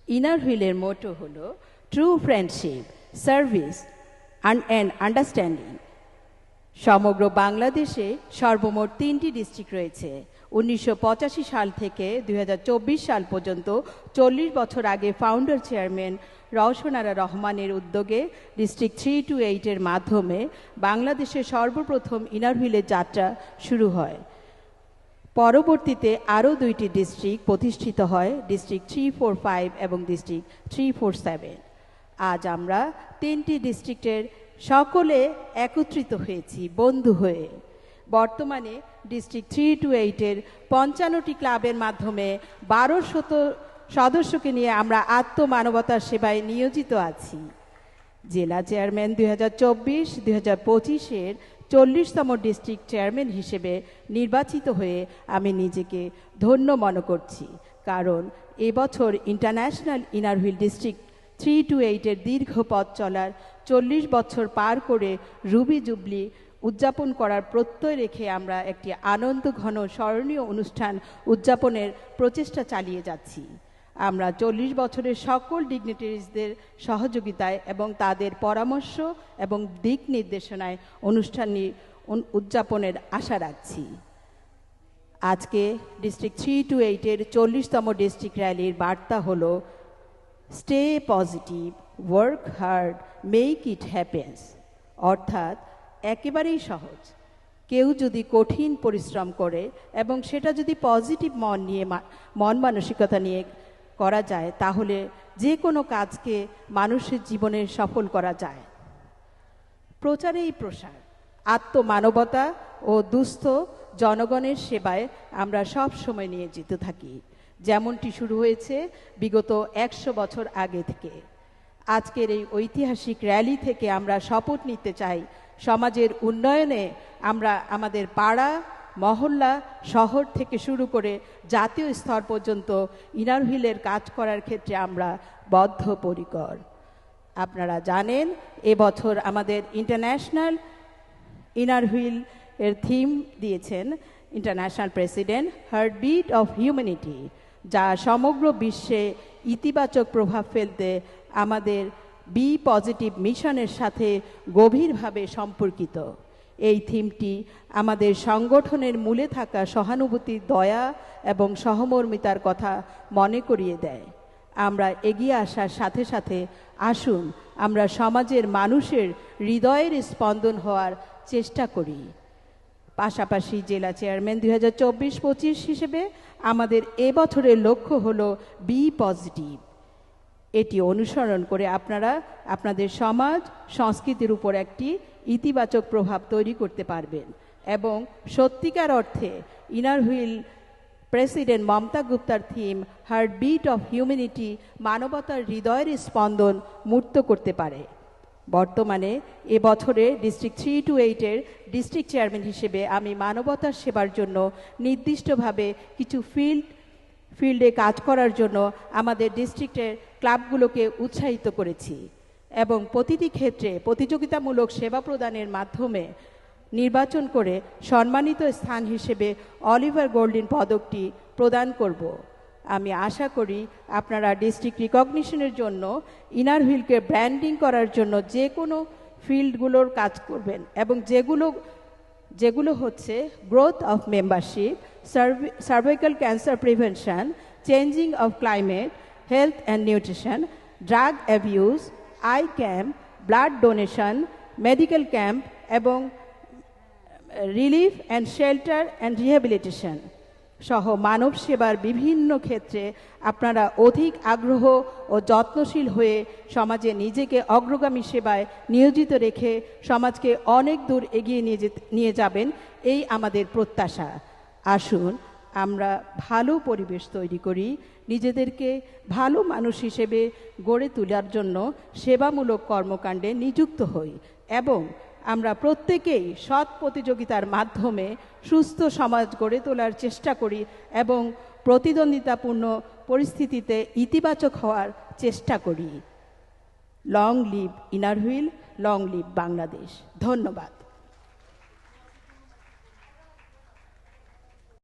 Inner হুইলের মোটো হলো true friendship, service and understanding. সমগ্র বাংলাদেশে সর্বমোট 3টি ডিস্ট্রিক্ট রয়েছে। 1985 সাল থেকে 2024 সাল পর্যন্ত 40 বছর আগে ফাউন্ডার চেয়ারম্যান রওশন আরা রহমানের উদ্যোগে ডিস্ট্রিক্ট 3 to 8 এর মাধ্যমে বাংলাদেশের সর্বপ্রথম ইনার হুইলের যাত্রা শুরু হয়। পরবর্তীতে আরও 2টি ডিস্ট্রিক্ট প্রতিষ্ঠিত হয়, ডিস্ট্রিক্ট 3, 4, 5 এবং ডিস্ট্রিক্ট 3, 4, 7। আজ আমরা 3টি ডিস্ট্রিক্টের সকলে একত্রিত হয়েছি বন্ধু হয়ে। বর্তমানে ডিস্ট্রিক্ট 3 to 8 এর 55টি ক্লাবের মাধ্যমে 1200 সদস্যকে নিয়ে আমরা আত্মমানবতার সেবায় নিয়োজিত আছি। জেলা চেয়ারম্যান 2024-2025 40তম ডিস্ট্রিক্ট চেয়ারম্যান হিসেবে নির্বাচিত হয়ে আমি নিজেকে ধন্য মনে করছি, কারণ এবছর international inner wheel district 3 to 8 এর দীর্ঘ পথ চলার 40 বছর পার করে রুবি জুবলি উদযাপন করার প্রত্যয় রেখে আমরা একটি আনন্দ ঘন স্মরণীয় অনুষ্ঠান উদযাপনের প্রচেষ্টা চালিয়ে যাচ্ছি। আমরা 40 বছরের সকল ডিগনিটারিজদের সহযোগিতায় এবং তাদের পরামর্শ এবং দিক নির্দেশনায় অনুষ্ঠানটি উদযাপনের আশা রাখছি। আজকে ডিস্ট্রিক্ট 3 to 8 এর 40তম ডিস্ট্রিক্ট র্যালির বার্তা হলো stay positive, work hard, make it happens. অর্থাৎ একেবারেই সহজ, কেউ যদি কঠিন পরিশ্রম করে এবং সেটা যদি পজিটিভ মন মানসিকতা নিয়ে করা যায়, তাহলে যে কোনো কাজকে মানুষের জীবনে সফল করা যায়। প্রচারেই প্রসার, আত্মমানবতা ও দুস্থ জনগণের সেবায় আমরা সব সময় নিয়োজিত থাকি, যেমনটি শুরু হয়েছে বিগত 100 বছর আগে থেকে। আজকের এই ঐতিহাসিক র্যালি থেকে আমরা শপথ নিতে চাই, সমাজের উন্নয়নে আমরা আমাদের পাড়া, মহল্লা, শহর থেকে শুরু করে জাতীয় স্তর পর্যন্ত ইনার হুইলের কাজ করার ক্ষেত্রে আমরা বদ্ধপরিকর। আপনারা জানেন, এবছর আমাদের ইন্টারন্যাশনাল ইনার হুইল এর থিম দিয়েছেন international president, heartbeat of humanity, যা সমগ্র বিশ্বে ইতিবাচক প্রভাব ফেলতে আমাদের বি পজিটিভ মিশনের সাথে গভীরভাবে সম্পর্কিত। এই থিমটি আমাদের সংগঠনের মূলে থাকা সহানুভূতি, দয়া এবং সহমর্মিতার কথা মনে করিয়ে দেয়। আমরা এগিয়ে আসার সাথে সাথে আসুন আমরা সমাজের মানুষের হৃদয়ের স্পন্দন হওয়ার চেষ্টা করি। পাশাপাশি জেলা চেয়ারম্যান 2024-25 হিসেবে আমাদের এবছরের লক্ষ্য হলো বি পজিটিভ। এটি অনুসরণ করে আপনারা আপনাদের সমাজ সংস্কৃতির উপর একটি ইতিবাচক প্রভাব তৈরি করতে পারবেন এবং সত্যিকার অর্থে ইনার হুইল প্রেসিডেন্ট মমতা গুপ্তার থিম হার্টবিট অফ হিউম্যানিটি মানবতার হৃদয়ের স্পন্দন মূর্ত করতে পারে। বর্তমানে এবছরে ডিস্ট্রিক্ট 3 to 8 এর ডিস্ট্রিক্ট চেয়ারম্যান হিসেবে আমি মানবতার সেবার জন্য নির্দিষ্টভাবে কিছু ফিল্ডে কাজ করার জন্য আমাদের ডিস্ট্রিক্টের ক্লাবগুলোকে উৎসাহিত করেছি এবং প্রতিটি ক্ষেত্রে প্রতিযোগিতামূলক সেবা প্রদানের মাধ্যমে নির্বাচন করে সম্মানিত স্থান হিসেবে অলিভার গোল্ডিন পদকটি প্রদান করব। আমি আশা করি আপনারা ডিস্ট্রিক্ট রিকগনিশনের জন্য ইনার হুইলকে ব্র্যান্ডিং করার জন্য যে কোনো ফিল্ডগুলোর কাজ করবেন এবং যেগুলো হচ্ছে growth of membership, cervical cancer prevention, changing of climate, health and nutrition, drug abuse, eye camp, blood donation, medical camp এবং relief and shelter and rehabilitation সহ মানব সেবার বিভিন্ন ক্ষেত্রে আপনারা অধিক আগ্রহ ও যত্নশীল হয়ে সমাজে নিজেকে অগ্রগামী সেবায় নিয়োজিত রেখে সমাজকে অনেক দূর এগিয়ে নিয়ে যাবেন, এই আমাদের প্রত্যাশা। আসুন আমরা ভালো পরিবেশ তৈরি করি, নিজেদেরকে ভালো মানুষ হিসেবে গড়ে তোলার জন্য সেবামূলক কর্মকাণ্ডে নিযুক্ত হই এবং আমরা প্রত্যেকেই সৎ প্রতিযোগিতার মাধ্যমে সুস্থ সমাজ গড়ে তোলার চেষ্টা করি এবং প্রতিদ্বন্দ্বিতাপূর্ণ পরিস্থিতিতে ইতিবাচক হওয়ার চেষ্টা করি। Long live inner wheel, long live Bangladesh. ধন্যবাদ।